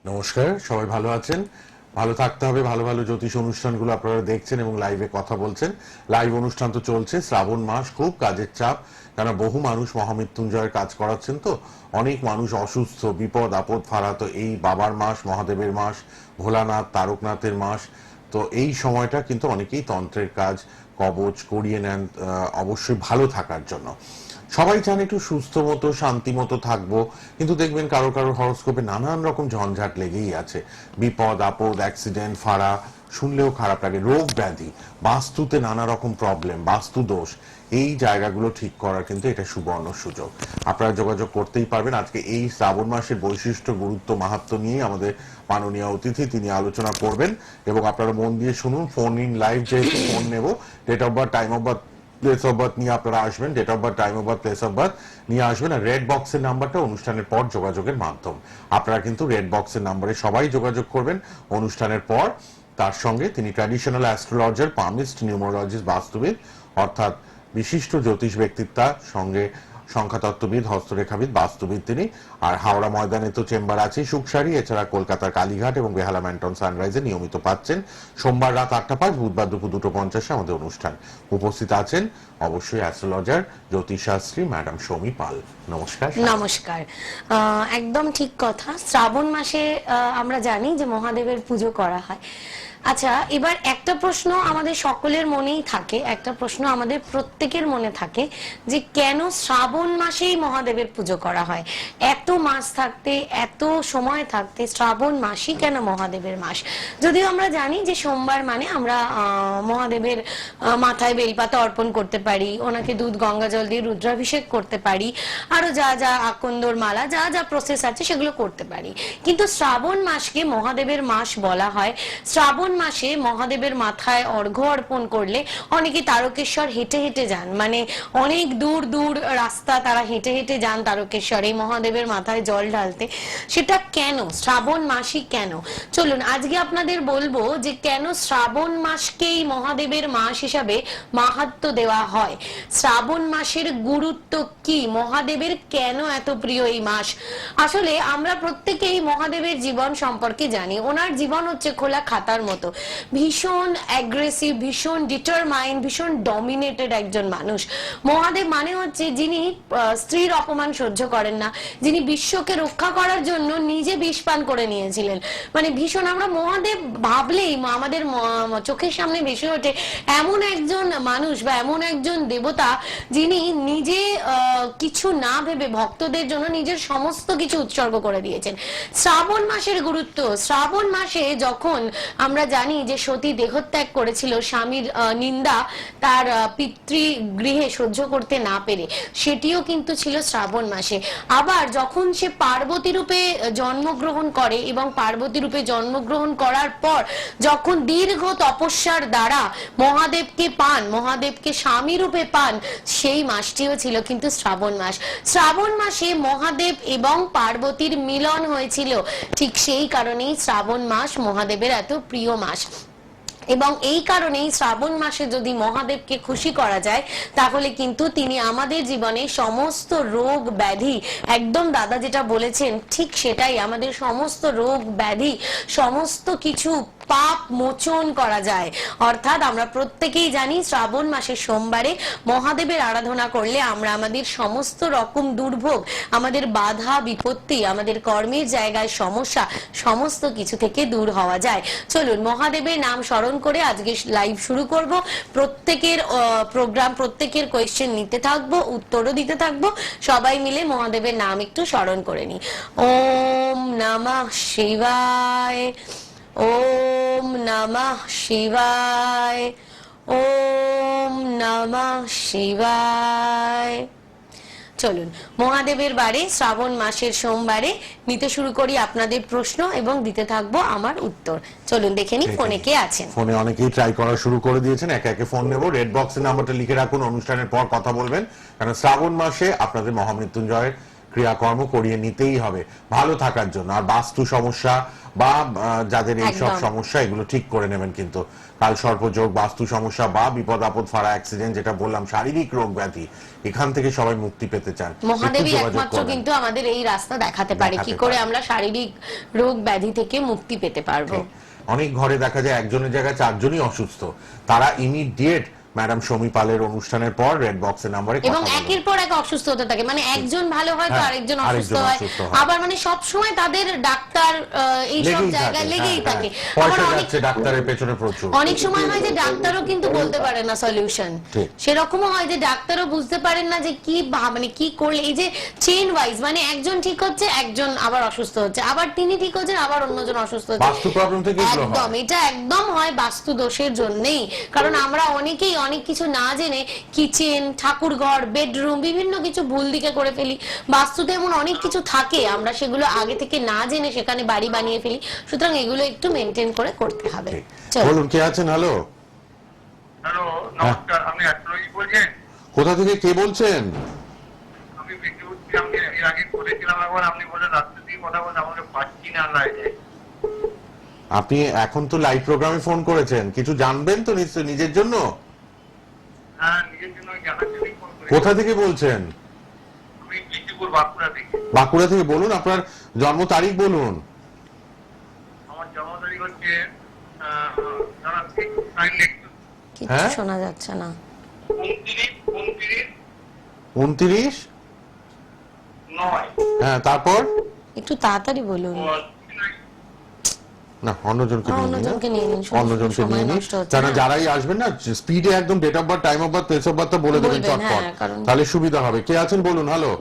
নমস্কার, সবাই ভালো আছেন? ভালো থাকতে হবে। ভালো ভালো জ্যোতিষ অনুষ্ঠানগুলো আপনারা দেখছেন এবং লাইভে কথা বলছেন। লাইভ অনুষ্ঠান তো চলছে। শ্রাবণ মাস, খুব কাজের চাপ, কারণ বহু মানুষ মহামৃত্যুঞ্জয়ের কাজ করাচ্ছেন। তো অনেক মানুষ অসুস্থ, বিপদ আপদ ফারা। তো এই বাবার মাস, মহাদেবের মাস, ভোলানাথ তারকনাথের মাস। তো এই সময়টা কিন্তু অনেকেই তন্ত্রের কাজ, কবচ করিয়ে নেন অবশ্যই ভালো থাকার জন্য। সবাই চান একটু সুস্থ মতো শান্তি মতো থাকবো, কিন্তু দেখবেন কারো কারো হরোস্কোপে নানান রকম ঝঞ্ঝাট লেগেই আছে। বিপদ আপদ, অ্যাক্সিডেন্ট ফাড়া, শুনলেও খারাপ লাগে। রোগ ব্যাধি, বাস্তুতে নানা রকম প্রবলেম, বাস্তু দোষ। এই জায়গাগুলো ঠিক করার কিন্তু এটা সুবর্ণ সুযোগ। আপনারা যোগাযোগ করতেই পারবেন। আজকে এই শ্রাবণ মাসের বৈশিষ্ট্য, গুরুত্ব, মাহাত্ম্য নিয়ে আমাদের মাননীয় অতিথি তিনি আলোচনা করবেন, এবং আপনারা মন দিয়ে শুনুন। ফোন ইন লাইভ, যেহেতু ফোন নেব, date of birth, time of birth, place of birth নিয়ে আপনারা আসবেন। Date of birth, time of birth, place of birth নিয়ে আসবেন। আর রেড বক্সের নাম্বারটা অনুষ্ঠানের পর যোগাযোগের মাধ্যম। আপনারা কিন্তু রেড বক্সের নাম্বারে সবাই যোগাযোগ করবেন অনুষ্ঠানের পর। তার সঙ্গে তিনি ট্র্যাডিশনাল অ্যাস্ট্রোলজার, পামিস্ট, নিউমোলজিস্ট, বাস্তুবিদ, অর্থাৎ বিশিষ্ট জ্যোতিষ ব্যক্তিত্বার সঙ্গে সংখ্যাতত্ত্ববিদ, হস্তরেখাবিদ, বাস্তুবিদ তিনি। আর হাওড়া ময়দানে তো চেম্বার আছে সুখসারি, এছাড়া কলকাতার কালীঘাট এবং বেহালা ম্যান্টন সানরাইজে নিয়মিত পাচ্ছেন। সোমবার রাত 8টা 5, বুধবার দুপুর 2:50 আমাদের অনুষ্ঠান। উপস্থিত আছেন অবশ্যই অ্যাস্ট্রোলজার, জ্যোতিষশাস্ত্রী ম্যাডাম সৌমি পাল। নমস্কার। নমস্কার। একদম ঠিক কথা। শ্রাবণ মাসে আমরা জানি যে মহাদেবের পুজো করা হয়। আচ্ছা, এবার একটা প্রশ্ন আমাদের সকলের মনেই থাকে, একটা প্রশ্ন আমাদের প্রত্যেকের মনে থাকে, যে কেন শ্রাবণ মাসেই মহাদেবের পুজো করা হয়? এত মাস থাকতে, এত সময় থাকতে শ্রাবণ মাসই কেন মহাদেবের মাস? যদিও আমরা জানি যে সোমবার মানে আমরা মহাদেবের মাথায় বেলপাতা অর্পণ করতে পারি, ওনাকে দুধ গঙ্গা জল দিয়ে রুদ্রাভিষেক করতে পারি, আরো যা যা আকন্দর মালা, যা যা প্রসেস আছে সেগুলো করতে পারি। কিন্তু শ্রাবণ মাসকে মহাদেবের মাস বলা হয়। শ্রাবণ মাসে মহাদেবের মাথায় অর্ঘ্য অর্পণ করলে অনেকে তারকেশ্বর হেঁটে হেঁটে যান, মানে অনেক দূর দূর রাস্তা তারা হেঁটে হেঁটে যান তারকেশ্বর এই মহাদেবের মাথায় জল ঢালতে। সেটা কেন? শ্রাবণ মাসই কেন? চলুন আজকে আপনাদের বলবো যে কেন শ্রাবণ মাসকেই মহাদেবের মাস হিসাবে মাহাত্ম্য দেওয়া হয়। শ্রাবণ মাসের গুরুত্ব কি? মহাদেবের কেন এত প্রিয় এই মাস? আসলে আমরা প্রত্যেকেই মহাদেবের জীবন সম্পর্কে জানি। ওনার জীবন হচ্ছে খোলা খাতার মতো। ভীষণ অ্যাগ্রেসিভ, ভীষণ ডিটারমাইন্ড, ভীষণ ডমিনেটেড একজন মানুষ। মহাদেব মানে হচ্ছে যিনি স্ত্রীর অপমান সহ্য করেন না, যিনি বিশ্বকে রক্ষা করার জন্য নিজে বিষ পান করে নিয়েছিলেন। মানে ভীষণ, আমরা মহাদেব ভাবলেই আমাদের চোখের সামনে ভেসে ওঠে এমন একজন মানুষ বা এমন একজন দেবতা যিনি নিজে কিছু না ভেবে ভক্তদের জন্য নিজের সমস্ত কিছু উৎসর্গ করে দিয়েছেন। শ্রাবণ মাসের গুরুত্ব। শ্রাবণ মাসে যখন আমরা জানি যে সতী দেহত্যাগ করেছিল স্বামীর নিন্দা তার পিতৃগৃহে সহ্য করতে না পেরে, সেটিও কিন্তু ছিল শ্রাবণ মাসে। আবার যখন সে পার্বতী রূপে জন্মগ্রহণ করে এবং পার্বতী রূপে জন্মগ্রহণ করার পর যখন দীর্ঘ তপস্যার দ্বারা মহাদেবকে পান, মহাদেবকে স্বামী রূপে পান, সেই মাসটিও ছিল কিন্তু শ্রাবণ মাস। শ্রাবণ মাসে মহাদেব এবং পার্বতীর মিলন হয়েছিল। ঠিক সেই কারণেই শ্রাবণ মাস মহাদেবের এত প্রিয় মাস। এবং এই কারণেই শ্রাবণ মাসে যদি মহাদেবকে খুশি করা যায় তাহলে কিন্তু তিনি আমাদের জীবনে সমস্ত রোগ ব্যাধি, একদম দাদা যেটা বলেছেন ঠিক সেটাই, আমাদের সমস্ত রোগ ব্যাধি, সমস্ত কিছু পাপ মোচন করা যায়। অর্থাৎ আমরা প্রত্যেকেই জানি শ্রাবণ মাসের সোমবারে মহাদেবের আরাধনা করলে আমরা আমাদের সমস্ত রকম দুর্ভোগ, আমাদের বাধা বিপত্তি, আমাদের কর্মের জায়গায় সমস্যা, সমস্ত কিছু থেকে দূর হওয়া যায়। চলুন মহাদেবের নাম স্মরণ করে আজকে লাইভ শুরু করব। প্রত্যেকের প্রোগ্রাম, প্রত্যেকের কোয়েশ্চেন নিতে থাকবো, উত্তরও দিতে থাকবো। সবাই মিলে মহাদেবের নাম একটু স্মরণ করে নি। ওম নমঃ শিবায়, ওম নমঃ শিবায়, ওম নমঃ শিবায়। চলুন মহাদেবের বারে শ্রাবণ মাসের সোমবারে নিতে শুরু করি আপনাদের প্রশ্ন এবং দিতে থাকবো আমার উত্তর। চলুন দেখে নি ফোনে কে আছেন। ফোনে অনেকেই ট্রাই করা শুরু করে দিয়েছেন। একে একে ফোন নেব। রেড বক্সের নাম্বারটা লিখে রাখুন, অনুষ্ঠানের পর কথা বলবেন, কারণ শ্রাবণ মাসে আপনাদের মহামৃত্যুঞ্জয়ের ক্রিয়াকর্ম করিয়ে নিতেই হবে ভালো থাকার জন্য। আর বাস্তু সমস্যা বা যাদের এই সব একদম। সমস্যা এগুলো ঠিক করে নেবেন কিন্তু। কাল সর্পযোগ, বাস্তু সমস্যা বা বিপদ আপদ ফাড়া অ্যাক্সিডেন্ট, যেটা বললাম শারীরিক রোগ ব্যাধি, এখান থেকে সবাই মুক্তি পেতে চান, মহাদেবী একটু যোগাযোগ একমাত্র করবেন। কিন্তু আমাদের এই রাস্তা দেখাতে পারে দেখাতে কি করে পারে। আমরা শারীরিক রোগ ব্যাধি থেকে মুক্তি পেতে পারবো। অনেক ঘরে দেখা যায় একজনের জায়গায় চারজনই অসুস্থ, তারা ইমিডিয়েট ম্যাডাম সমী পালের অনুষ্ঠানের পর রেড বক্সের নাম্বারে কথা এবং বলুন। একের পর এক অসুস্থ হতে থাকে, মানে একজন ভালো হয় তো হ্যাঁ, আরেকজন আরেকজন অসুস্থ হয়, অসুস্থ হয়। আবার মানে সব সময় তাদের ডাক্তার এই সব লেগেই জায়গায় থাকে, লেগেই হ্যাঁ, থাকে। হ্যাঁ। আবার পয়সা অনেক যাচ্ছে ডাক্তারের পেছনে প্রচুর। অনেক সময় হয় যে ডাক্তারও কিন্তু বলতে পারে না সলিউশন, ঠিক। সেরকমও হয় যে ডাক্তারও বুঝতে পারেন না যে কি মানে কি করলে, এই যে চেইন ওয়াইজ মানে একজন ঠিক হচ্ছে একজন আবার অসুস্থ হচ্ছে, আবার তিনি ঠিক হচ্ছেন আবার অন্যজন অসুস্থ হচ্ছে। বাস্তু প্রবলেম থেকে এগুলো একদম, হয়। এটা একদম হয় বাস্তু দোষের জন্যই। কারণ আমরা অনেকেই অনেক কিছু না জেনে কিচেন, ঠাকুরঘর, বেডরুম বিভিন্ন কিছু ভুল দিকে করে ফেলি। বাস্তুতে এমন অনেক কিছু থাকে আমরা সেগুলো আগে থেকে না জেনে সেখানে বাড়ি বানিয়ে ফেলি। সুতরাং এগুলো একটু মেনটেন করে করতে হবে। ঠিক। চলো। বলুন, কে আছেন? হ্যালো, হ্যালো, নমস্কার। আপনি অ্যাস্ট্রোলজি বলছেন? কোথা থেকে কে বলছেন? আমি বেঁকে উঠছি। আমি এর আগে করেছিলাম একবার, আপনি বলে রাত্রে দিয়ে কথা বলতে আমাকে পাচ্ছি না লাইনে। আপনি এখন তো লাইভ প্রোগ্রামে ফোন করেছেন, কিছু জানবেন তো নিশ্চয়ই নিজের জন্য? হ্যাঁ, নিজের জন্য জানার জন্যই ফোন করেছি। কোথা থেকে বলছেন? আমি বিষ্ণুপুর, বাঁকুড়া থেকে। বাঁকুড়া থেকে। বলুন আপনার জন্ম তারিখ বলুন। আমার জন্ম তারিখ হচ্ছে দাঁড়ান, ঠিক টাইম একটু কিছু হ্যাঁ? শোনা যাচ্ছে না। 29/9। হ্যাঁ, তারপর? একটু তাড়াতাড়ি বলুন। না, অন্যজনকে নিয়ে নিন, অন্যজনকে নিয়ে নিন, অন্যজনকে সময় নিয়ে নিন। নষ্ট হচ্ছে কেন না। যারাই আসবেন না স্পিডে একদম date of birth, time of birth, place of birth বলে দেবেন বলবেন, চটপট, হ্যাঁ, কারণ- তাহলে সুবিধা হবে। কে আছেন বলুন। Hello,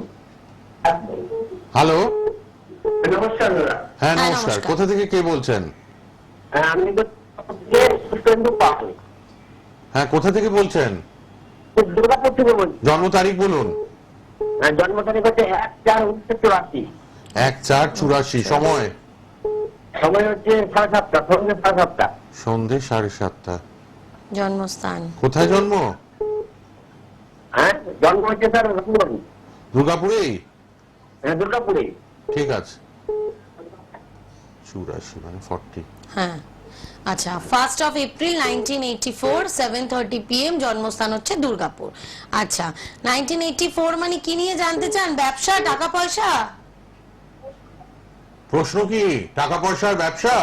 hello. নমস্কার দাদা। হ্যাঁ, হ্যাঁ, নমস্কার। নমস্কার। কোথা থেকে কে বলছেন? আমি তো সুখেন্দু পাল, হ্যাঁ, কোথা থেকে বলছেন? দুর্গাপুর থেকে বলছি। জন্ম তারিখ বলুন। জন্ম তারিখ হচ্ছে 1/4/1984। 1/4/84। সময়? সময় হচ্ছে 7:30, সন্ধ্যে 7:30। সন্ধে 7:30। জন্মস্থান? কোথায় জন্ম? হ্যাঁ, জন্ম হচ্ছে স্যার রংপুর। দুর্গাপুরেই? হ্যাঁ, দুর্গাপুরে। ঠিক আছে। 84 মানে 40। হ্যাঁ, আচ্ছা। 1st of April 1984, 7:30 PM, জন্মস্থান হচ্ছে দুর্গাপুর। আচ্ছা, 1984 মানে কি নিয়ে জানতে চান? ব্যবসা, টাকা পয়সা? প্রশ্ন কি টাকা পয়সার ব্যবসা?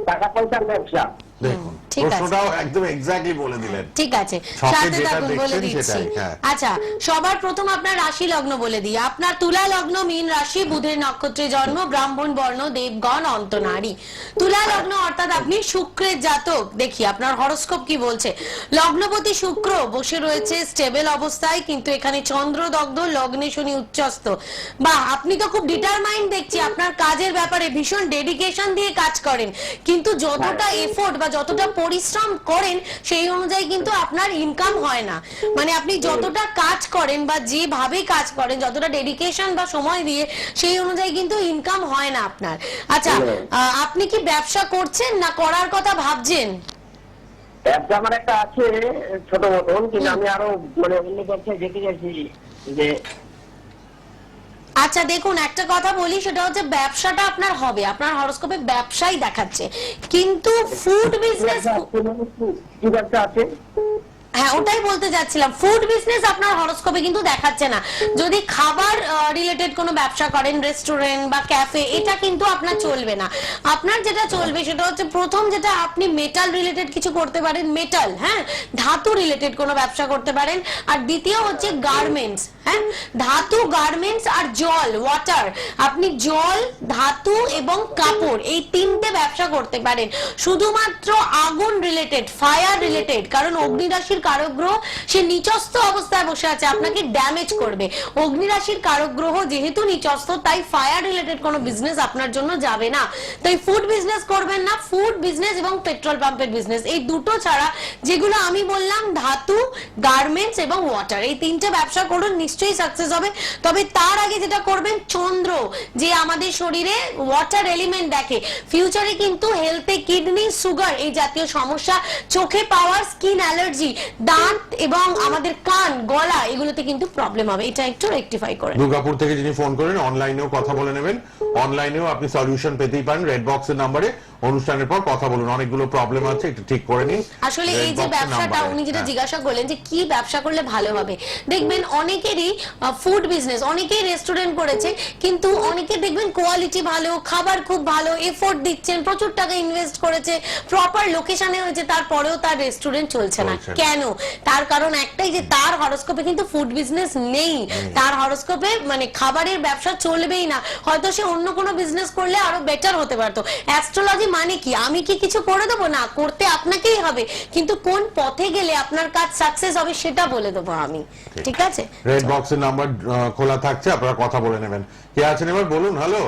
টাকা পয়সার ব্যবসা। দেখুন, ঠিক আছে। প্রশ্নটাও একদম এক্স্যাক্টলি বলে দিলেন। ঠিক আছে, ছকে সাথে যেটা থাকুন, বলে দেখছেন দিচ্ছি। সেটাই, হ্যাঁ। আচ্ছা, সবার প্রথম আপনার রাশি লগ্ন বলে দিই। আপনার তুলা লগ্ন, মীন রাশি, বুধের নক্ষত্রে জন্ম, ব্রাহ্মণ বর্ণ, দেবগণ, অন্তনারী। তুলা লগ্ন অর্থাৎ আপনি শুক্রের জাতক। দেখি আপনার হরোস্কোপ কি বলছে। লগ্নপতি শুক্র বসে রয়েছে স্টেবল অবস্থায়, কিন্তু এখানে চন্দ্র দগ্ধ, লগ্নে শনি উচ্চস্থ। বা আপনি তো খুব ডিটারমাইন্ড দেখছি, আপনার কাজের ব্যাপারে ভীষণ ডেডিকেশন দিয়ে কাজ করেন, কিন্তু যতটা এফোর্ট বা যতটা পরিশ্রম করেন সেই অনুযায়ী কিন্তু আপনার ইনকাম হয় না। মানে আপনি যতটা কাজ করেন বা যেভাবে কাজ করেন, যতটা ডেডিকেশন বা সময় দিয়ে, সেই অনুযায়ী কিন্তু ইনকাম হয় না আপনার। আচ্ছা, আপনি কি ব্যবসা করছেন না করার কথা ভাবছেন? ব্যবসা আমার একটা আছে ছোট মতন, কিন্তু আমি আরো মানে অন্য ব্যবসায় যেতে চাইছি যে। আচ্ছা দেখুন, একটা কথা বলি, সেটা হচ্ছে ব্যবসাটা আপনার হবে, আপনার হরোস্কোপে ব্যবসাই দেখাচ্ছে, কিন্তু ফুড বিজনেস। কি ব্যবসা আছে? হ্যাঁ, ওটাই বলতে যাচ্ছিলাম, ফুড বিজনেস আপনার হরোস্কোপে কিন্তু দেখাচ্ছে না। যদি খাবার রিলেটেড কোনো ব্যবসা করেন, রেস্টুরেন্ট বা ক্যাফে, এটা কিন্তু আপনার চলবে না। আপনার যেটা চলবে সেটা হচ্ছে, প্রথম যেটা, আপনি মেটাল রিলেটেড কিছু করতে পারেন, মেটাল, হ্যাঁ, ধাতু রিলেটেড কোনো ব্যবসা করতে পারেন। আর দ্বিতীয় হচ্ছে গার্মেন্টস, হ্যাঁ, ধাতু, গার্মেন্টস আর জল, ওয়াটার। আপনি জল, ধাতু এবং কাপড়, এই তিনটে ব্যবসা করতে পারেন। শুধুমাত্র আগুন রিলেটেড, ফায়ার রিলেটেড, কারণ অগ্নিরাশির কারক গ্রহ সে নিচস্থ অবস্থায় বসে আছে, আপনাকে ড্যামেজ করবে। অগ্নিরাশির কারক গ্রহ যেহেতু নিচস্থ, তাই ফায়ার রিলেটেড কোনো বিজনেস আপনার জন্য যাবে না। তাই ফুড বিজনেস করবেন না। ফুড বিজনেস এবং পেট্রোল পাম্পের বিজনেস, এই দুটো ছাড়া যেগুলো আমি বললাম, ধাতু, গার্মেন্টস এবং ওয়াটার, এই তিনটে ব্যবসা করুন, নিশ্চয়ই সাকসেস হবে। তবে তার আগে যেটা করবেন, চন্দ্র যে আমাদের শরীরে ওয়াটার এলিমেন্ট দেখে, ফিউচারে ফিউচারে কিন্তু হেলথে কিডনি, সুগার এই জাতীয় সমস্যা, চোখে পাওয়ার, স্কিন অ্যালার্জি, দাঁত এবং আমাদের কান, গলা এগুলোতে কিন্তু প্রবলেম হবে। এটা একটু রেকটিফাই করে। দুর্গাপুর থেকে যিনি ফোন করেন, অনলাইনেও কথা বলে নেবেন, অনলাইনেও আপনি সলিউশন পেতেই পারেন রেড বক্সের নাম্বারে। অনুষ্ঠানের পর কথা বলুন, অনেকগুলো প্রবলেম আছে, একটু ঠিক করে নিন। আসলে Red এই যে box এর ব্যবসাটা নাম্বারে। উনি যেটা হ্যাঁ। জিজ্ঞাসা করলেন যে কি ব্যবসা করলে ভালো হবে, দেখবেন অনেকেরই ফুড বিজনেস, অনেকেই রেস্টুরেন্ট করেছে, কিন্তু অনেকে দেখবেন কোয়ালিটি ভালো, খাবার খুব ভালো, এফোর্ট দিচ্ছেন, প্রচুর টাকা ইনভেস্ট করেছে, প্রপার লোকেশনে হয়েছে, তারপরেও তার রেস্টুরেন্ট চলছে না। চলছে না। কেন? তার কারণ একটাই যে তার হরোস্কোপে কিন্তু ফুড বিজনেস নেই, তার হরোস্কোপে মানে খাবারের ব্যবসা চলবেই না। হয়তো সে অন্য কোনো বিজনেস করলে আরো বেটার হতে পারতো। অ্যাস্ট্রোলজি মানে কি? আমি কি কিছু করে দেবো? না, করতে আপনাকেই হবে, কিন্তু কোন পথে গেলে আপনার কাজ সাকসেস হবে সেটা বলে দেবো আমি। ঠিক আছে, রেড বক্সের নাম্বার খোলা থাকছে, আপনারা কথা বলে নেবেন। কে আছেন এবার বলুন। হ্যালো।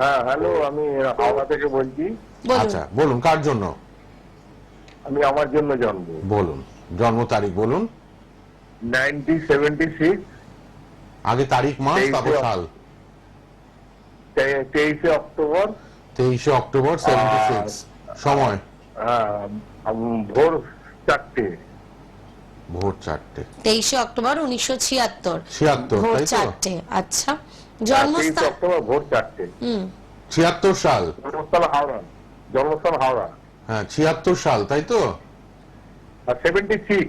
হ্যাঁ হ্যালো, আমি হাওড়া থেকে বলছি। বলুন। আচ্ছা বলুন, কার জন্য? আমি আমার জন্য জন্ম বলুন, জন্ম তারিখ বলুন, 1976 আগে তারিখ, মাস, 23 তারপর সাল। 23 অক্টোবর 23 অক্টোবর 76। সময় ভোর 4টে। ভোর 4টে। 23 অক্টোবর 1976, 76, ভোর তাই তো? 4টে। আচ্ছা, 23 জন্মস্থান? অক্টোবর ভোর 4টে। 76 সাল। জন্মস্থান হাওড়া। জন্মস্থান হাওড়া। হ্যাঁ 76 সাল, তাই তো? আর 76।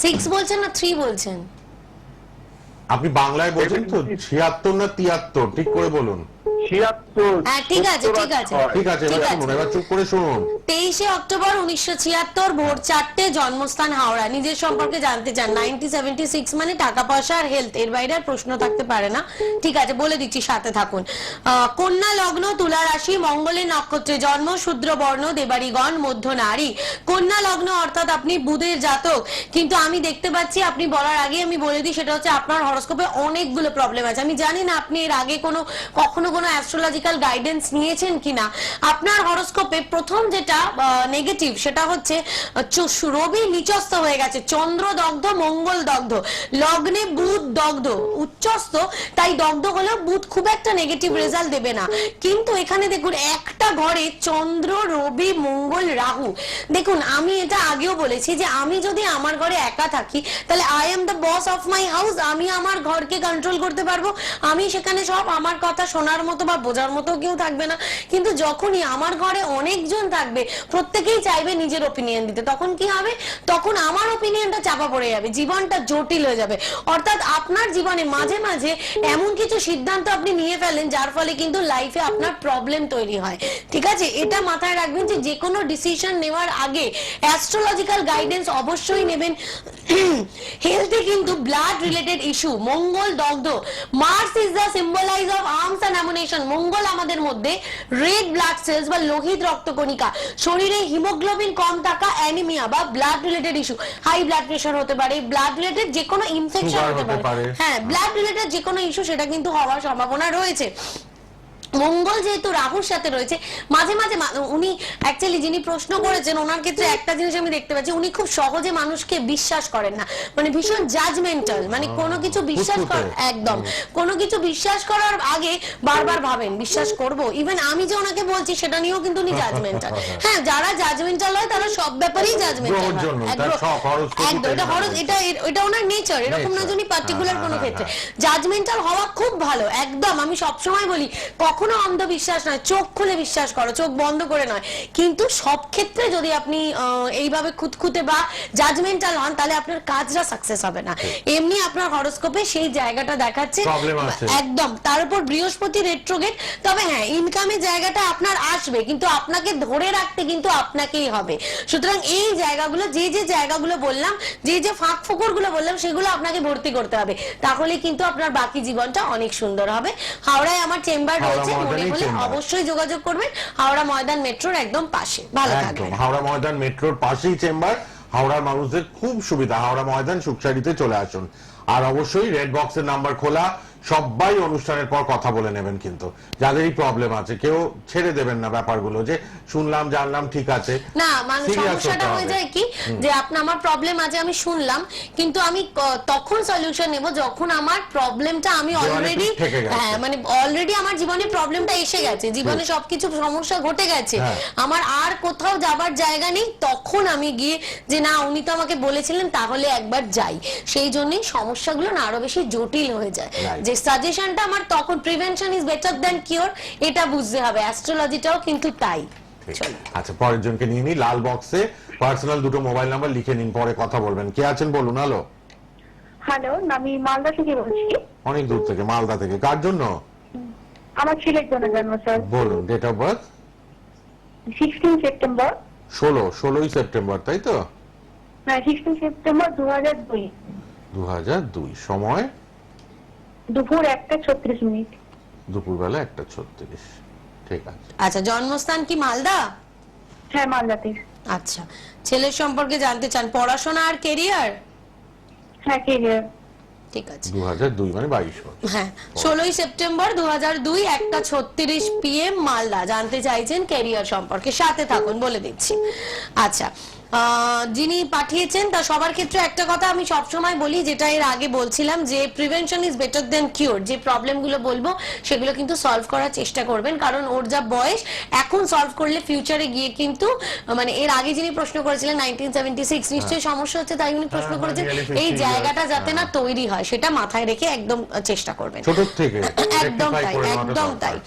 6 বলছেন না 3 বলছেন? আপনি বাংলায় বলছেন তো? 76 না 73? ঠিক করে বলুন। 76। হ্যাঁ, ঠিক আছে, ঠিক আছে। ঠিক আছে, এবার ঠিক শুনুন, আছে। এবার চুপ করে শুনুন। 23 অক্টোবর 1976, ভোর 4টে, জন্মস্থান হাওড়া। নিজের সম্পর্কে জানতে চান। 1976 মানে টাকা পয়সা আর হেলথ, এর বাইরে আর প্রশ্ন থাকতে পারে না। ঠিক আছে, বলে দিচ্ছি, সাথে থাকুন। কন্যা লগ্ন, তুলা রাশি, মঙ্গলের নক্ষত্রে জন্ম, শূদ্র বর্ণ, দেবাড়িগণ, মধ্য নারী। কন্যা লগ্ন অর্থাৎ আপনি বুধের জাতক, কিন্তু আমি দেখতে পাচ্ছি, আপনি বলার আগে আমি বলে দিই, সেটা হচ্ছে আপনার হরোস্কোপে অনেকগুলো প্রবলেম আছে। আমি জানি না আপনি এর আগে কখনো কোনো অ্যাস্ট্রোলজিক্যাল গাইডেন্স নিয়েছেন কিনা। আপনার হরোস্কোপে প্রথম যেটা নেগেটিভ, সেটা হচ্ছে রবি নিচস্থ হয়ে গেছে, চন্দ্র দগ্ধ, মঙ্গল দগ্ধ, লগ্নে বুধ দগ্ধ, উচ্চস্থ, তাই দগ্ধ হলেও বুধ খুব একটা নেগেটিভ রেজাল্ট দেবে না। কিন্তু এখানে দেখুন, একটা ঘরে চন্দ্র, রবি, মঙ্গল, রাহু। দেখুন, আমি এটা আগেও বলেছি যে আমি যদি আমার ঘরে একা থাকি, তাহলে I am the boss of my house, আমি আমার ঘরকে কন্ট্রোল করতে পারবো, আমি সেখানে সব, আমার কথা শোনার মতো বা বোঝার মতো কেউ থাকবে না। কিন্তু যখনই আমার ঘরে অনেকজন থাকবে, প্রত্যেকেই চাইবে নিজের ওপিনিয়ন দিতে, তখন কি হবে? তখন আমার ওপিনিয়নটা চাপা পড়ে যাবে, জীবনটা জটিল হয়ে যাবে। অর্থাৎ আপনার জীবনে মাঝে মাঝে এমন কিছু সিদ্ধান্ত আপনি নিয়ে ফেলেন, যার ফলে কিন্তু লাইফে আপনার প্রবলেম তৈরি হয়। ঠিক আছে, এটা মাথায় রাখবেন যে যে কোনো ডিসিশন নেওয়ার আগে অ্যাস্ট্রোলজিক্যাল গাইডেন্স অবশ্যই নেবেন। হেলথে কিন্তু ব্লাড রিলেটেড ইস্যু, মঙ্গল দগ্ধ, Mars is the symbolize of arms and ammunition. Mangal আমাদের মধ্যে রেড ব্লাড সেলস বা লোহিত রক্তকণিকা, শরীরে হিমোগ্লোবিন কম থাকা, অ্যানিমিয়া বা blood related issue, high blood pressure হতে পারে, ব্লাড রিলেটেড যে কোনো ইনফেকশন Sugar হতে হতে পারে। পারে। হ্যাঁ, ব্লাড রিলেটেড যে কোনো ইস্যু, সেটা কিন্তু হওয়ার সম্ভাবনা রয়েছে। মঙ্গল যেহেতু রাহুর সাথে রয়েছে, মাঝে মাঝে উনি অ্যাকচুয়ালি যিনি প্রশ্ন করেছেন, ওনার ক্ষেত্রে একটা জিনিস আমি দেখতে পাচ্ছি, উনি খুব সহজে মানুষকে বিশ্বাস করেন না, মানে ভীষণ জাজমেন্টাল, মানে কোনো কিছু বিশ্বাস একদম কোনো কিছু বিশ্বাস করার আগে বারবার ভাবেন বিশ্বাস করব। ইভেন আমি যে ওনাকে বলছি সেটা নিয়েও কিন্তু উনি জাজমেন্টাল। হ্যাঁ, যারা জাজমেন্টাল হয় তারা সব ব্যাপারেই জাজমেন্টাল হয়। একদম, এটা ওনার নেচার, এরকম না যিনি পার্টিকুলার কোনো ক্ষেত্রে জাজমেন্টাল হওয়া খুব ভালো। একদম, আমি সবসময় বলি, কখনো অন্ধবিশ্বাস নয়, চোখ খুলে বিশ্বাস করো, চোখ বন্ধ করে নয়। কিন্তু সব ক্ষেত্রে যদি আপনি এইভাবে খুঁতখুঁতে বা জাজমেন্টাল হন, তাহলে আপনার কাজটা সাকসেস হবে না। এমনি আপনার হরোস্কোপে সেই জায়গাটা দেখাচ্ছে একদম। তার উপর বৃহস্পতি রেট্রোগেট। তবে হ্যাঁ, ইনকামের জায়গাটা আপনার আসবে, কিন্তু আপনাকে ধরে রাখতে কিন্তু আপনাকেই হবে। সুতরাং এই জায়গাগুলো, যে যে জায়গাগুলো বললাম, যে যে ফাঁক ফোকর গুলো বললাম, সেগুলো আপনাকে ভর্তি করতে হবে, তাহলে কিন্তু আপনার বাকি জীবনটা অনেক সুন্দর হবে। হাওড়ায় আমার চেম্বার রয়েছে, মনে হলে অবশ্যই যোগাযোগ করবেন। হাওড়া ময়দান মেট্রোর একদম পাশে। ভালো থাকবেন। হাওড়া ময়দান মেট্রোর পাশেই চেম্বার। হাওড়ার মানুষদের খুব সুবিধা, হাওড়া ময়দান সুখসারিতে চলে আসুন। আর অবশ্যই রেড বক্সের নাম্বার খোলা, সবাই অনুষ্ঠানের পর কথা বলে নেবেন, কিন্তু যাদেরই প্রবলেম আছে কেউ ছেড়ে দেবেন না ব্যাপারগুলো, যে শুনলাম জানলাম ঠিক আছে না, মানে Serious সমস্যাটা হতে হয়ে হবে। যায় কি, যে আমার প্রবলেম আছে, আমি শুনলাম, কিন্তু আমি তখন সলিউশন নেব যখন আমার প্রবলেমটা আমি জীবনে অলরেডি, থেকে গেছে। হ্যাঁ মানে অলরেডি আমার জীবনে প্রবলেমটা এসে গেছে, জীবনে সবকিছু সমস্যা ঘটে গেছে, হ্যাঁ। আমার আর কোথাও যাবার জায়গা নেই, তখন আমি গিয়ে যে না উনি তো আমাকে বলেছিলেন তাহলে একবার যাই। সেই জন্যই সমস্যাগুলো না আরো বেশি জটিল হয়ে যায়। Right. যে সাজেশনটা আমার তখন prevention is better than cure, এটা বুঝতে হবে। অ্যাস্ট্রোলজিটাও কিন্তু তাই। ঠিক। চলো। আচ্ছা, পরের জনকে নিয়ে নি। লাল বক্সে পার্সোনাল দুটো মোবাইল নাম্বার লিখে নিন, পরে কথা বলবেন। কে আছেন বলুন। হ্যালো, হ্যালো, আমি মালদা থেকে বলছি। অনেক দূর থেকে, মালদা থেকে। কার জন্য? আমার ছেলের জন্য জন্ম স্যার। বলুন। Date of birth? 16 সেপ্টেম্বর। 16ই সেপ্টেম্বর, তাই তো? হ্যাঁ, 16 সেপ্টেম্বর 2002। 2002। সময়? দুপুর 1:36। দুপুরবেলা 1:36। ঠিক আছে। আচ্ছা, জন্মস্থান কি মালদা? হ্যাঁ, মালদাতে। আচ্ছা, ছেলের সম্পর্কে জানতে চান, পড়াশোনা আর কেরিয়ার? হ্যাঁ, কেরিয়ার। ঠিক আছে। 2002 মানে 22 বছর। হ্যাঁ, 16ই সেপ্টেম্বর 2002 1:36 PM মালদা। জানতে চাইছেন কেরিয়ার সম্পর্কে, সাথে থাকুন বলে দিচ্ছি। আচ্ছা, যিনি পাঠিয়েছেন তা সবার ক্ষেত্রে একটা কথা আমি সবসময় বলি, যেটা এর আগে বলছিলাম, যে prevention is better then cure. যে প্রবলেমগুলো বলবো সেগুলো কিন্তু সলভ করার চেষ্টা করবেন, কারণ ওর যা বয়স, এখন সলভ করলে ফিউচারে গিয়ে কিন্তু, মানে এর আগে যিনি প্রশ্ন করেছিলেন 1976, নিশ্চয়ই সমস্যা হচ্ছে তাই উনি প্রশ্ন হ্যাঁ, করেছেন। nearly 50 এই years, জায়গাটা যাতে না হ্যাঁ। তৈরি হয় সেটা মাথায় রেখে একদম চেষ্টা করবেন। ছোট থেকে একদম rectify তাই, করে নেওয়াটা একদম দরকার। তাই।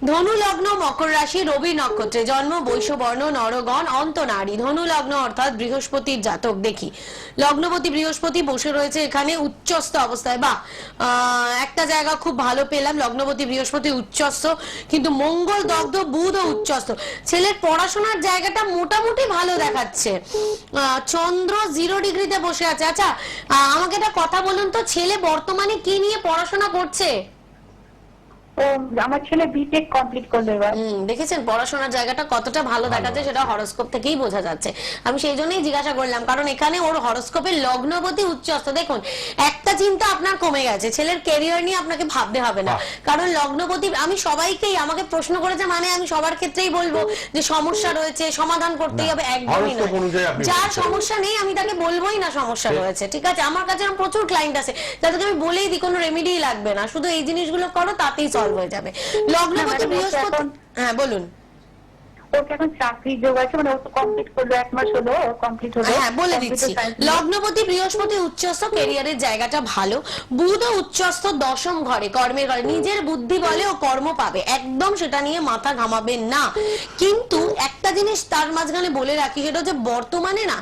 ধনু লগ্ন, মকর রাশি, রবি নক্ষত্রে জন্ম, বৈশ্যবর্ণ, নরগণ, অন্ত নারী। ধনু লগ্ন অর্থাৎ বৃহস্পতির জাতক। দেখি, লগ্নপতি বৃহস্পতি বসে রয়েছে এখানে উচ্চস্থ অবস্থায়। বা একটা জায়গা খুব ভালো পেলাম, লগ্নপতি বৃহস্পতি উচ্চস্থ, কিন্তু মঙ্গল দগ্ধ, বুধ ও উচ্চস্থ। ছেলের পড়াশোনার জায়গাটা মোটামুটি ভালো দেখাচ্ছে। চন্দ্র 0 ডিগ্রিতে বসে আছে। আচ্ছা, আমাকে একটা কথা বলুন তো, ছেলে বর্তমানে কি নিয়ে পড়াশোনা করছে? ও, আমার ছেলে বিটেক কমপ্লিট করলো এবার। দেখেছেন পড়াশোনার জায়গাটা কতটা ভালো দেখাচ্ছে, সেটা হরোস্কোপ থেকেই বোঝা যাচ্ছে। আমি সেই জন্যই জিজ্ঞাসা করলাম, কারণ এখানে ওর হরোস্কোপের লগ্নপতি উচ্চস্থ। দেখুন, একটা চিন্তা আপনার কমে গেছে, ছেলের ক্যারিয়ার নিয়ে আপনাকে ভাবতে হবে না, কারণ লগ্নপতি, আমি সবাইকেই, আমাকে প্রশ্ন করেছে মানে আমি সবার ক্ষেত্রেই বলবো যে সমস্যা রয়েছে সমাধান করতেই হবে, একদমই হরোস্কোপ অনুযায়ী নয়। আপনি যার বলছেন। সমস্যা নেই আমি তাকে বলবোই না সমস্যা রয়েছে, ঠিক আছে? আমার কাছে এরকম প্রচুর ক্লায়েন্ট আছে যাদেরকে আমি বলেই দিই কোনো রেমেডি লাগবে না, শুধু এই জিনিসগুলো করো, তাতেই সলভ হয়ে যাবে। লগ্নপতি বৃহস্পতি, হ্যাঁ বলুন। ওকে এখন চাকরি যোগ আছে, মানে ও তো কমপ্লিট করলো, 1 মাস হলো কমপ্লিট হলো। হ্যাঁ, বলে দিচ্ছি, লগ্নপতি বৃহস্পতি উচ্চস্থ, ক্যারিয়ারের জায়গাটা ভালো। বুধ উচ্চস্থ 10ম ঘরে, কর্মের ঘরে। নিজের বুদ্ধি বলে ও কর্ম পাবে, একদম সেটা নিয়ে মাথা ঘামাবেন না। কিন্তু একটা জিনিস তার মাঝখানে বলে রাখি, সেটা হচ্ছে বর্তমানে না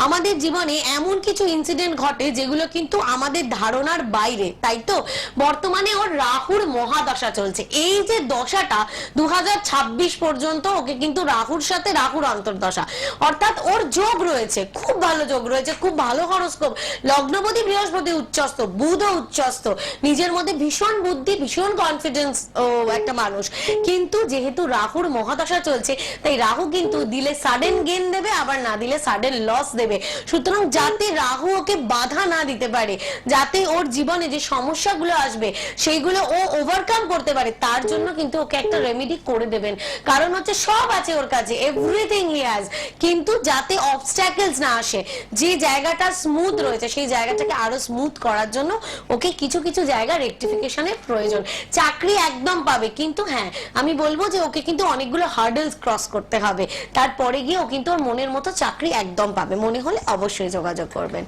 আমাদের জীবনে এমন কিছু ইনসিডেন্ট ঘটে যেগুলো কিন্তু আমাদের ধারণার বাইরে, তাই তো? বর্তমানে ওর রাহুর মহাদশা চলছে। এই যে দশাটা 2026 পর্যন্ত ওকে কিন্তু রাহুর সাথে রাহুর অন্তর্দশা, অর্থাৎ ওর যোগ রয়েছে, খুব ভালো যোগ রয়েছে, খুব ভালো হরোস্কোপ। লগ্নপতি বৃহস্পতি উচ্চস্থ, বুধ উচ্চস্থ, নিজের মধ্যে ভীষণ বুদ্ধি, ভীষণ কনফিডেন্স ও একটা মানুষ। কিন্তু যেহেতু রাহুর মহাদশা চলছে, তাই রাহু কিন্তু দিলে সাডেন গেইন দেবে, আবার না দিলে সাডেন লস দেবে। সুতরাং যাতে রাহু ওকে বাধা না দিতে পারে, যাতে ওর জীবনে যে সমস্যাগুলো আসবে সেইগুলো ও ওভারকাম করতে পারে, তার জন্য কিন্তু ওকে একটা রেমেডি করে দেবেন। কারণ হচ্ছে সব আছে ওর কাছে, এভরিথিং হি হ্যাজ, কিন্তু যাতে অবস্ট্যাকলস না আসে, যে জায়গাটা স্মুথ রয়েছে সেই জায়গাটাকে আরো স্মুথ করার জন্য ওকে কিছু কিছু জায়গা রেকটিফিকেশনের প্রয়োজন। চাকরি একদম পাবে, কিন্তু হ্যাঁ আমি বলবো যে ওকে কিন্তু অনেকগুলো হার্ডলস ক্রস করতে হবে, তারপরে গিয়ে ও কিন্তু ওর মনের মতো চাকরি একদম পাবে। মনে হলে অবশ্যই যোগাযোগ করবেন।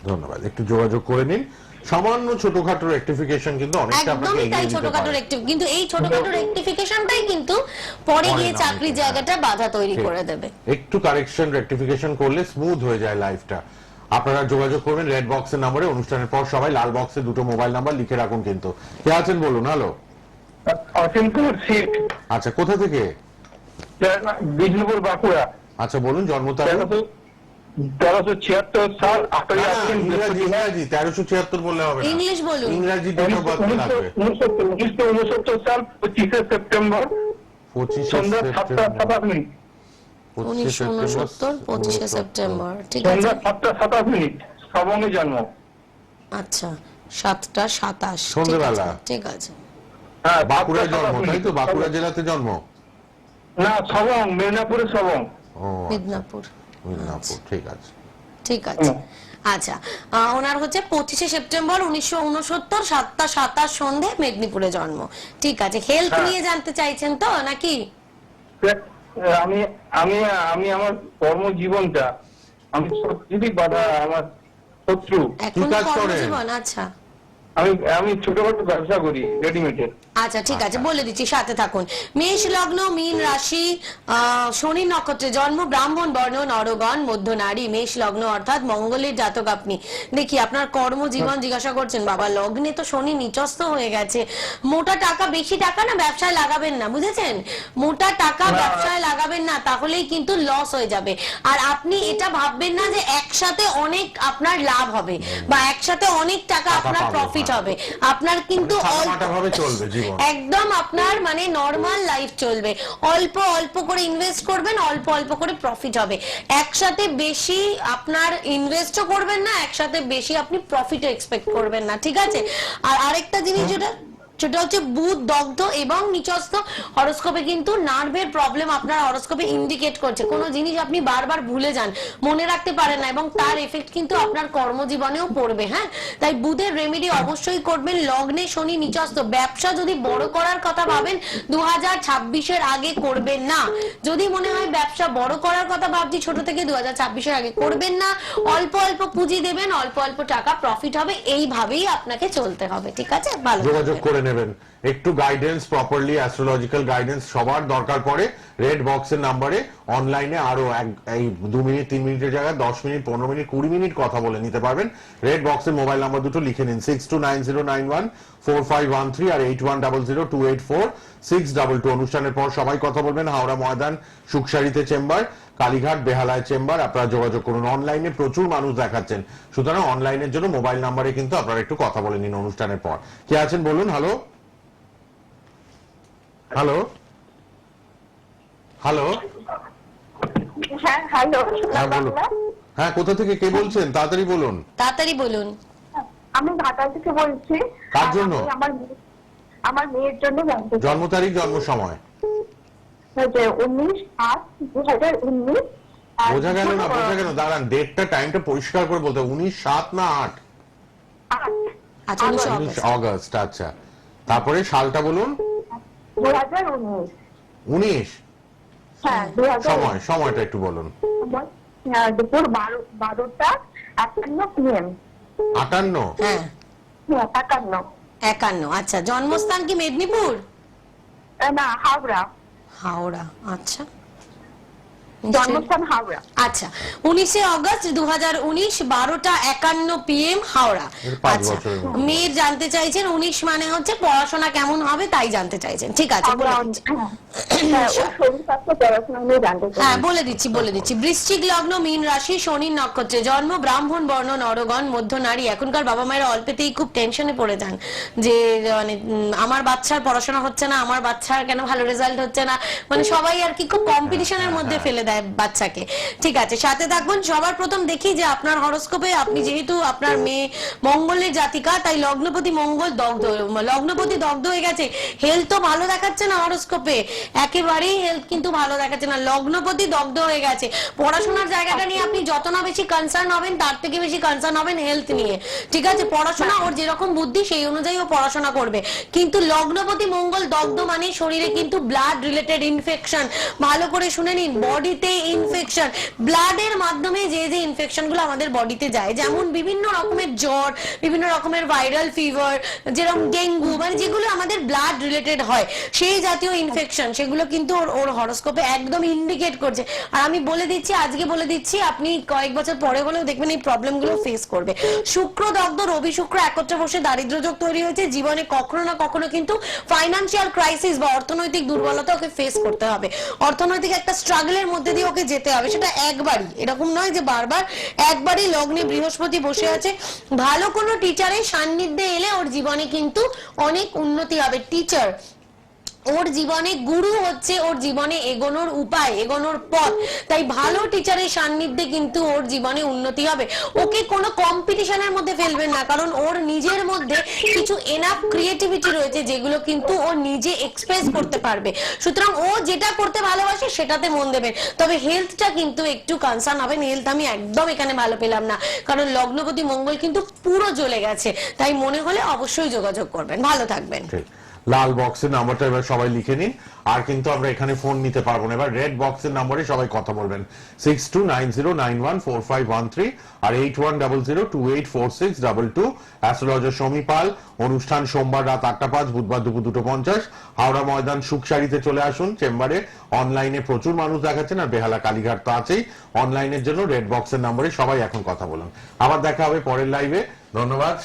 ধন্যবাদ। একটু যোগাযোগ করে নিন। সামান্য ছোটখাটো রেকটিফিকেশন কিন্তু অনেকটা আপনাকে একদমই তাই, এগিয়ে দিতে ছোটখাটো পারে। কিন্তু এই ছোটখাটো রেকটিফিকেশনটাই কিন্তু পরে গিয়ে না, চাকরির হ্যাঁ। জায়গাটা বাধা তৈরি ঠিক। করে দেবে। একটু কারেকশন রেকটিফিকেশন করলে স্মুথ হয়ে যায় লাইফটা। আপনারা যোগাযোগ করবেন রেড বক্সের নম্বরে। অনুষ্ঠানের পর সবাই লাল বক্সে দুটো মোবাইল নাম্বার লিখে রাখুন কিন্তু। কে আছেন বলুন। হ্যালো, অসীম কুমার সিট, আচ্ছা কোথা থেকে? বিষ্ণুপুর, বাঁকুড়া। আচ্ছা বলুন, জন্ম তারিখ? 1376 সাল 8ই না, আশ্বিন, ইংরাজি 1376 বললে হবে না, ইংলিশ বলুন। ইংরাজি ডেট অফ বার্থ লাগবে। 1969 সাল 25 সেপ্টেম্বর 25 সন্ধ্যা 7টা সেপ্টেম্বর। 27 মিনিট। 1969 25 সেপ্টেম্বর, ঠিক আছে। সন্ধ্যা 7টা 27 মিনিট, শ্রাবণে জন্ম। আচ্ছা, 7টা 27 সন্ধ্যেবেলা। ঠিক আছে। হ্যাঁ, বাঁকুড়ায় 7টা জন্ম, তাই তো? 27 বাঁকুড়া জেলাতে জন্ম? না, সবং, মেদিনীপুরে সবং। ও মিদনাপুর। মিদনাপুর, ঠিক আছে। ঠিক আছে। আচ্ছা, ওনার হচ্ছে 25শে সেপ্টেম্বর 1969, 7টা 27 সন্ধে, মেদিনীপুরে জন্ম। ঠিক আছে। হেলথ হ্যাঁ। নিয়ে জানতে চাইছেন তো নাকি? আমি আমি আমি আমার কর্মজীবনটা আমি সত্যি বাধা, আমার শত্রু। এখন কাজ করেন? কর্মজীবন, আচ্ছা আমি ছোটখাটো ব্যবসা করি রেডিমেডের। আচ্ছা, ঠিক আছে, বলে দিচ্ছি, সাথে থাকুন। মেষ লগ্ন, মীন রাশি, শনি নক্ষত্রে জন্ম, ব্রাহ্মণ বর্ণ, নরগণ, মধ্য নারী। মেষ লগ্ন অর্থাৎ মঙ্গলের জাতক আপনি। দেখি আপনার কর্মজীবন জিজ্ঞাসা করছেন। বাবা, লগ্নে তো শনি নিচস্থ হয়ে গেছে। মোটা টাকা, বেশি টাকা না ব্যবসায় লাগাবেন না, বুঝেছেন? মোটা টাকা ব্যবসায় লাগাবেন না, তাহলেই কিন্তু লস হয়ে যাবে। আর আপনি এটা ভাববেন না যে একসাথে অনেক আপনার লাভ হবে বা একসাথে অনেক টাকা আপনার পাবো, প্রফিট হবে। আপনার কিন্তু ভাবে চলবে জীবন, একদম আপনার মানে নরমাল লাইফ চলবে। অল্প অল্প করে ইনভেস্ট করবেন, অল্প অল্প করে প্রফিট হবে। একসাথে বেশি আপনার ইনভেস্টও করবেন না, একসাথে বেশি আপনি প্রফিটও এক্সপেক্ট করবেন না, ঠিক আছে? আর আরেকটা জিনিস সেটা হচ্ছে বুধ দগ্ধ এবং নিচস্থ। হরোস্কোপে কিন্তু নার্ভের প্রবলেম আপনার হরোস্কোপে ইন্ডিকেট করছে। কোনো জিনিস আপনি বারবার ভুলে যান, মনে রাখতে পারেন না, এবং তার এফেক্ট কিন্তু আপনার কর্মজীবনেও পড়বে। হ্যাঁ, তাই বুধের রেমেডি অবশ্যই করবেন। লগ্নে শনি নিচস্থ। ব্যবসা যদি বড় করার কথা ভাবেন 2026-এর আগে করবেন না। যদি মনে হয় ব্যবসা বড় করার কথা ভাবছি ছোট থেকে, 2026-এর আগে করবেন না। অল্প অল্প পুঁজি দেবেন, অল্প অল্প টাকা প্রফিট হবে, এইভাবেই আপনাকে চলতে হবে, ঠিক আছে? ভালো যোগাযোগ করে নেবেন। একটু গাইডেন্স, প্রপারলি অ্যাস্ট্রোলজিক্যাল গাইডেন্স সবার দরকার পড়ে। রেড বক্সের নাম্বারে অনলাইনে আরো এই 2 মিনিট 3 মিনিটের জায়গায় 10 মিনিট 15 মিনিট 20 মিনিট কথা বলে নিতে পারবেন। রেড বক্সের মোবাইল নাম্বার দুটো লিখে নিন, 6290914513 আর 8100284622। অনুষ্ঠানের পর সবাই কথা বলবেন। Howrah Maidan, সুকসারিতে chamber, Kalighat, বেহালায় chamber. আপনারা যোগাযোগ করুন। অনলাইনে প্রচুর মানুষ দেখাচ্ছেন, সুতরাং অনলাইনের জন্য মোবাইল নাম্বারে কিন্তু আপনারা একটু কথা বলে নিন অনুষ্ঠানের পর। কে আছেন বলুন? হ্যালো হ্যালো হ্যালো, হ্যাঁ, হ্যালো। হ্যাঁ বলুন। হ্যাঁ, কোথা থেকে কে বলছেন? তাড়াতাড়ি বলুন। তাড়াতাড়ি বলুন। আমি ঢাকা থেকে বলছি। কার জন্য? আমার মেয়ের জন্য জানতে চাই। জন্ম তারিখ, জন্ম সময়। 19/8/2019। বোঝা গেল না, বোঝা গেল। দাঁড়ান, ডেটটা টাইমটা পরিষ্কার করে বলতে। 19/7 না 8? আচ্ছা, 19 অগস্ট। আচ্ছা, তারপরে সালটা বলুন। 2019। 19। হ্যাঁ, 2019। সময়টা একটু বলুন। দুপুর 12:51 PM। 58? হ্যাঁ, 51। 51। আচ্ছা, জন্মস্থান কি মেদিনীপুর? না, হাওড়া। হাওড়া। আচ্ছা, জন্মস্থান হাওড়া। আচ্ছা, 19শে অগস্ট 2019, 12:51 PM, হাওড়া। এর 5 আচ্ছা, বছরের মধ্যে। মেয়ের জানতে চাইছেন 19 মানে হচ্ছে পড়াশোনা কেমন হবে তাই জানতে চাইছেন, ঠিক আছে? বলে দিচ্ছি। হ্যাঁ, ওর শরীর স্বাস্থ্য পড়াশোনা নিয়ে জানতে চাই। হ্যাঁ, বলে দিচ্ছি। বৃশ্চিক লগ্ন, মীন রাশি, শনির নক্ষত্রে জন্ম, ব্রাহ্মণ বর্ণ, নরগণ, মধ্য নারী। এখনকার বাবা মায়েরা অল্পেতেই খুব টেনশনে পড়ে যান যে মানে আমার বাচ্চার পড়াশোনা হচ্ছে না, আমার বাচ্চার কেন ভালো রেজাল্ট হচ্ছে না, মানে সবাই আর কি খুব কম্পিটিশনের মধ্যে ফেলে দেয় বাচ্চাকে। ঠিক আছে, সাথে থাকুন। সবার প্রথম দেখি যে আপনার হরোস্কোপে, আপনি যেহেতু আপনার মেয়ে মঙ্গলের জাতিকা, তাই লগ্নপতি মঙ্গল দগ্ধ, লগ্নপতি দগ্ধ হয়ে গেছে। হেলথ তো ভালো দেখাচ্ছে না হরোস্কোপে, একেবারেই হেলথ কিন্তু ভালো দেখাচ্ছে না, লগ্নপতি দগ্ধ হয়ে গেছে। পড়াশোনার জায়গাটা নিয়ে আপনি যত না বেশি কনসার্ন হবেন, তার থেকে বেশি কনসার্ন হবেন হেলথ নিয়ে, ঠিক আছে? পড়াশোনা, ওর যেরকম বুদ্ধি সেই অনুযায়ী ও পড়াশোনা করবে, কিন্তু লগ্নপতি মঙ্গল দগ্ধ মানে শরীরে কিন্তু ব্লাড রিলেটেড ইনফেকশন। ভালো করে শুনে নিন, বডিতে ইনফেকশন, ব্লাডের মাধ্যমে যে যে ইনফেকশন গুলো আমাদের বডিতে যায়, যেমন বিভিন্ন রকমের জ্বর, বিভিন্ন রকমের ভাইরাল ফিভার, যেরকম ডেঙ্গু, মানে যেগুলো আমাদের ব্লাড রিলেটেড হয়, সেই জাতীয় ইনফেকশন, সেগুলো কিন্তু ওর হরোস্কোপে একদম ইন্ডিকেট করছে। আর আমি বলে দিচ্ছি, আজকে বলে দিচ্ছি, আপনি কয়েক বছর পরে হলেও দেখবেন এই প্রবলেম গুলো ফেস করবে। শুক্র দগ্ধ, রবি শুক্র একত্রে বসে দারিদ্র যোগ তৈরি হয়েছে। জীবনে কখনো না কখনো কিন্তু ফাইন্যান্সিয়াল ক্রাইসিস বা অর্থনৈতিক দুর্বলতা ওকে ফেস করতে হবে, অর্থনৈতিক একটা স্ট্রাগলের মধ্যে দিয়ে ওকে যেতে হবে। সেটা একবারই, এরকম নয় যে বারবার। একবারই লগ্নে বৃহস্পতি বসে আছে। ভালো কোনো টিচারের সান্নিধ্যে এলে ওর জীবনে কিন্তু অনেক উন্নতি হবে। টিচার, ওর জীবনে গুরু হচ্ছে ওর জীবনে এগোনোর উপায়, এগোনোর পথ। তাই ভালো টিচারের সান্নিধ্যে কিন্তু ওর জীবনে উন্নতি হবে। ওকে কোনো কম্পিটিশনের মধ্যে ফেলবেন না, কারণ ওর নিজের মধ্যে কিছু এনাফ ক্রিয়েটিভিটি রয়েছে যেগুলো কিন্তু ও নিজে এক্সপ্রেস করতে পারবে। সুতরাং ও যেটা করতে ভালোবাসে সেটাতে মন দেবেন। তবে হেলথটা কিন্তু একটু কনসার্ন হবেন। হেলথ আমি একদম এখানে ভালো পেলাম না, কারণ লগ্নপতি মঙ্গল কিন্তু পুরো জ্বলে গেছে। তাই মনে হলে অবশ্যই যোগাযোগ করবেন। ভালো থাকবেন। ঠিক। লাল বক্সের নাম্বারটা এবার সবাই লিখে নিন। আর কিন্তু আমরা এখানে ফোন নিতে পারবো না, এবার রেড বক্সের নাম্বারে সবাই কথা বলবেন 6290914513 আর 8100284622। অ্যাস্ট্রোলজার সমী পাল। অনুষ্ঠান সোমবার রাত 8:05, বুধবার দুপুর 2:50। হাওড়া ময়দান সুখসারিতে চলে আসুন চেম্বারে। অনলাইনে প্রচুর মানুষ দেখাচ্ছেন, আর বেহালা কালীঘাট তো আছেই। অনলাইনের জন্য রেড বক্সের নাম্বারে সবাই এখন কথা বলুন। আবার দেখা হবে পরের লাইভে। ধন্যবাদ।